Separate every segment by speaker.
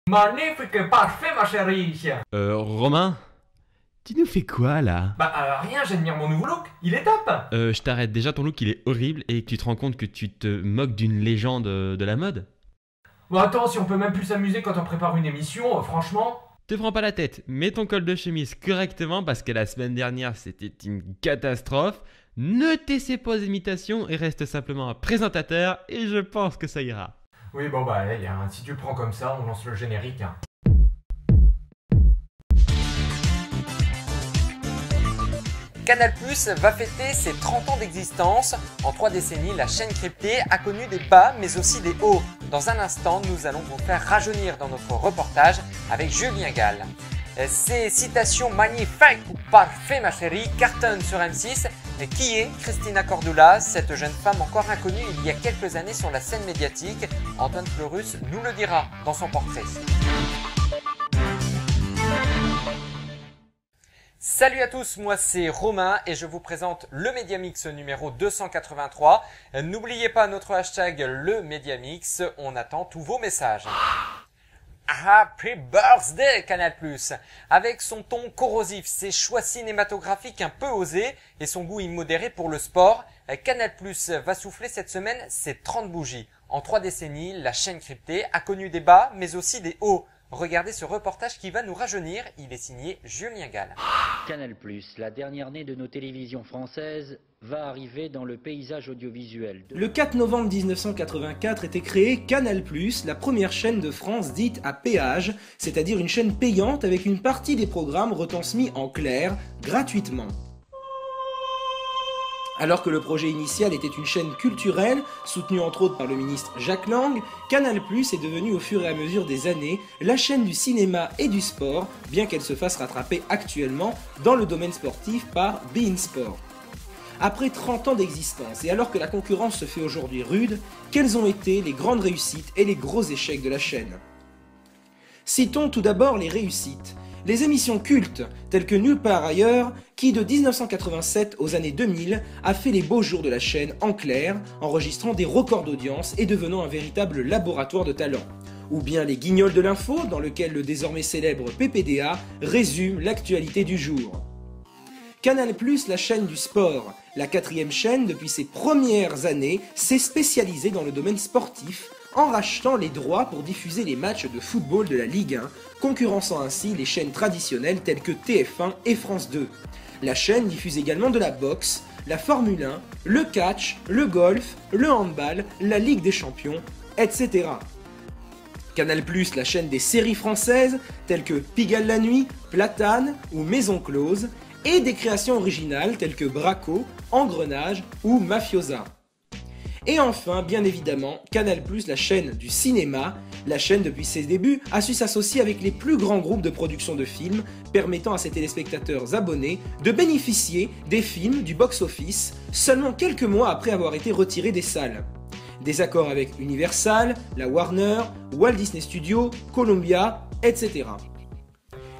Speaker 1: Magnifique, parfait ma chérie.
Speaker 2: Romain, tu nous fais quoi là?
Speaker 1: Rien, j'admire mon nouveau look, il est top.
Speaker 2: Je t'arrête, déjà ton look il est horrible et que tu te rends compte que tu te moques d'une légende de la mode?
Speaker 1: Bon attends, si on peut même plus s'amuser quand on prépare une émission, franchement...
Speaker 2: Te prends pas la tête, mets ton col de chemise correctement parce que la semaine dernière c'était une catastrophe. Ne t'essaie pas aux imitations et reste simplement un présentateur et je pense que ça ira.
Speaker 1: Oui bon allez, si tu le prends comme ça, on lance le générique.
Speaker 3: Canal+ va fêter ses 30 ans d'existence. En 3 décennies, la chaîne cryptée a connu des bas mais aussi des hauts. Dans un instant, nous allons vous faire rajeunir dans notre reportage avec Julien Gall. Ces citations magnifiques ou parfait ma chérie cartonnent sur M6. Mais qui est Christina Cordula, cette jeune femme encore inconnue il y a quelques années sur la scène médiatique? Antoine Fleurus nous le dira dans son portrait. Salut à tous, moi c'est Romain et je vous présente le Mediamix numéro 283. N'oubliez pas notre hashtag le Mediamix, on attend tous vos messages. Happy Birthday Canal+. Avec son ton corrosif, ses choix cinématographiques un peu osés et son goût immodéré pour le sport, Canal+ va souffler cette semaine ses 30 bougies. En 3 décennies, la chaîne cryptée a connu des bas mais aussi des hauts. Regardez ce reportage qui va nous rajeunir, il est signé Julien Gall.
Speaker 4: Canal+, la dernière née de nos télévisions françaises, va arriver dans le paysage audiovisuel.
Speaker 5: Le 4 novembre 1984 était créée Canal+, la première chaîne de France dite à péage, c'est-à-dire une chaîne payante avec une partie des programmes retransmis en clair, gratuitement. Alors que le projet initial était une chaîne culturelle, soutenue entre autres par le ministre Jacques Lang, Canal+ est devenu au fur et à mesure des années la chaîne du cinéma et du sport, bien qu'elle se fasse rattraper actuellement dans le domaine sportif par beIN Sport. Après 30 ans d'existence, et alors que la concurrence se fait aujourd'hui rude, quelles ont été les grandes réussites et les gros échecs de la chaîne? Citons tout d'abord les réussites. Les émissions cultes, telles que Nulle part ailleurs, qui de 1987 aux années 2000 a fait les beaux jours de la chaîne en clair, enregistrant des records d'audience et devenant un véritable laboratoire de talent. Ou bien les Guignols de l'info, dans lequel le désormais célèbre PPDA résume l'actualité du jour. Canal+, la chaîne du sport, la 4e chaîne depuis ses premières années, s'est spécialisée dans le domaine sportif, en rachetant les droits pour diffuser les matchs de football de la Ligue 1, concurrençant ainsi les chaînes traditionnelles telles que TF1 et France 2. La chaîne diffuse également de la boxe, la Formule 1, le catch, le golf, le handball, la Ligue des champions, etc. Canal+, la chaîne des séries françaises telles que Pigalle la nuit, Platane ou Maison close, et des créations originales telles que Braco, Engrenage ou Mafiosa. Et enfin, bien évidemment, Canal+, la chaîne du cinéma, la chaîne depuis ses débuts a su s'associer avec les plus grands groupes de production de films, permettant à ses téléspectateurs abonnés de bénéficier des films du box-office seulement quelques mois après avoir été retirés des salles. Des accords avec Universal, la Warner, Walt Disney Studios, Columbia, etc.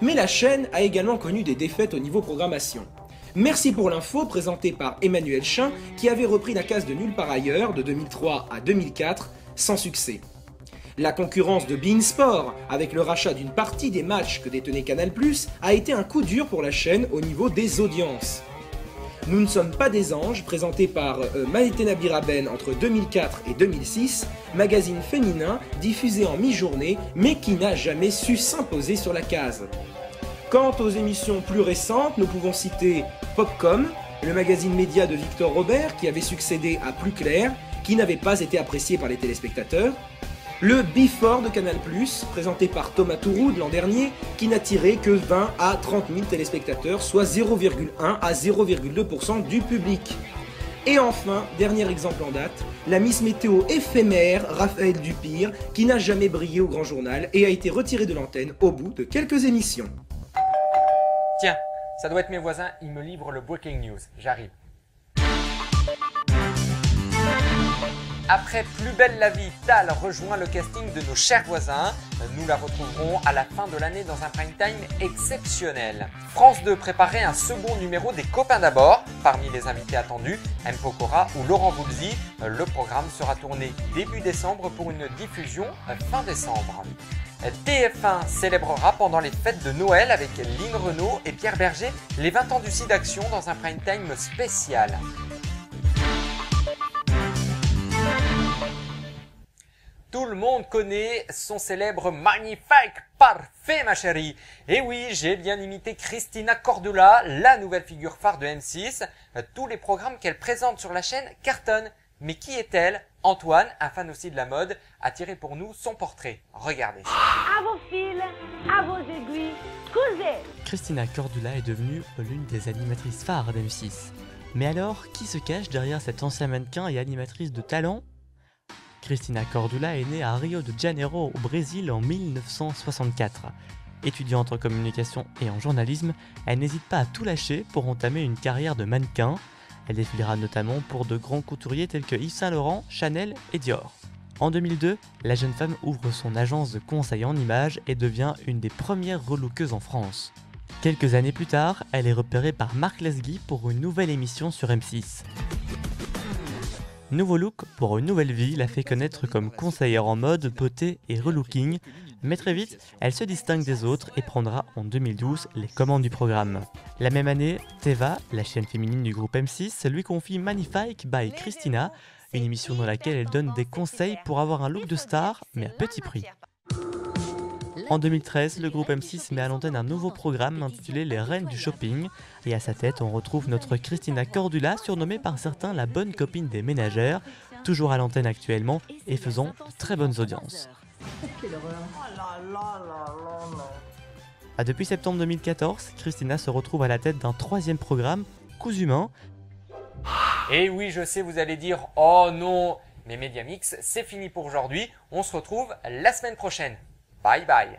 Speaker 5: Mais la chaîne a également connu des défaites au niveau programmation. Merci pour l'info, présenté par Emmanuel Chin, qui avait repris la case de Nulle part ailleurs de 2003 à 2004, sans succès. La concurrence de beIN Sport, avec le rachat d'une partie des matchs que détenait Canal+, a été un coup dur pour la chaîne au niveau des audiences. Nous ne sommes pas des anges, présenté par Maïtena Biraben entre 2004 et 2006, magazine féminin diffusé en mi-journée, mais qui n'a jamais su s'imposer sur la case. Quant aux émissions plus récentes, nous pouvons citer Popcom, le magazine média de Victor Robert qui avait succédé à Plus Clair, qui n'avait pas été apprécié par les téléspectateurs, le Before de Canal+, présenté par Thomas Touroud l'an dernier, qui n'a tiré que 20 à 30 000 téléspectateurs, soit 0,1 à 0,2% du public. Et enfin, dernier exemple en date, la Miss Météo éphémère Raphaël Dupire, qui n'a jamais brillé au grand journal et a été retirée de l'antenne au bout de quelques émissions.
Speaker 3: Tiens, ça doit être mes voisins, ils me livrent le breaking news, j'arrive. Après Plus belle la vie, Tal rejoint le casting de nos chers voisins. Nous la retrouverons à la fin de l'année dans un prime time exceptionnel. France 2 préparait un second numéro des Copains d'abord. Parmi les invités attendus, M. Pokora ou Laurent Voulzy. Le programme sera tourné début décembre pour une diffusion fin décembre. TF1 célébrera pendant les fêtes de Noël avec Lynn Renaud et Pierre Berger les 20 ans du SIDAction dans un prime time spécial. Tout le monde connaît son célèbre magnifique parfait, ma chérie. Et oui, j'ai bien imité Christina Cordula, la nouvelle figure phare de M6. Tous les programmes qu'elle présente sur la chaîne cartonnent. Mais qui est-elle? Antoine, un fan aussi de la mode, a tiré pour nous son portrait. Regardez.
Speaker 6: À vos fils, à vos aiguilles, cousez!
Speaker 7: Christina Cordula est devenue l'une des animatrices phares d'M6. Mais alors, qui se cache derrière cet ancien mannequin et animatrice de talent? Christina Cordula est née à Rio de Janeiro, au Brésil, en 1964. Étudiante en communication et en journalisme, elle n'hésite pas à tout lâcher pour entamer une carrière de mannequin. Elle défilera notamment pour de grands couturiers tels que Yves Saint Laurent, Chanel et Dior. En 2002, la jeune femme ouvre son agence de conseil en images et devient une des premières relookeuses en France. Quelques années plus tard, elle est repérée par Marc Lesguy pour une nouvelle émission sur M6. Nouveau look pour une nouvelle vie la fait connaître comme conseillère en mode, beauté et relooking, mais très vite, elle se distingue des autres et prendra en 2012 les commandes du programme. La même année, Teva, la chaîne féminine du groupe M6, lui confie Magnifique by Christina, une émission dans laquelle elle donne des conseils pour avoir un look de star, mais à petit prix. En 2013, le groupe M6 met à l'antenne un nouveau programme intitulé Les Reines du Shopping, et à sa tête on retrouve notre Christina Cordula, surnommée par certains la bonne copine des ménagères, toujours à l'antenne actuellement et faisant de très bonnes audiences. Depuis septembre 2014, Christina se retrouve à la tête d'un troisième programme, Coups Humains.
Speaker 3: Et oui, je sais, vous allez dire « Oh non !» Mais Mediamix, c'est fini pour aujourd'hui. On se retrouve la semaine prochaine. Bye bye.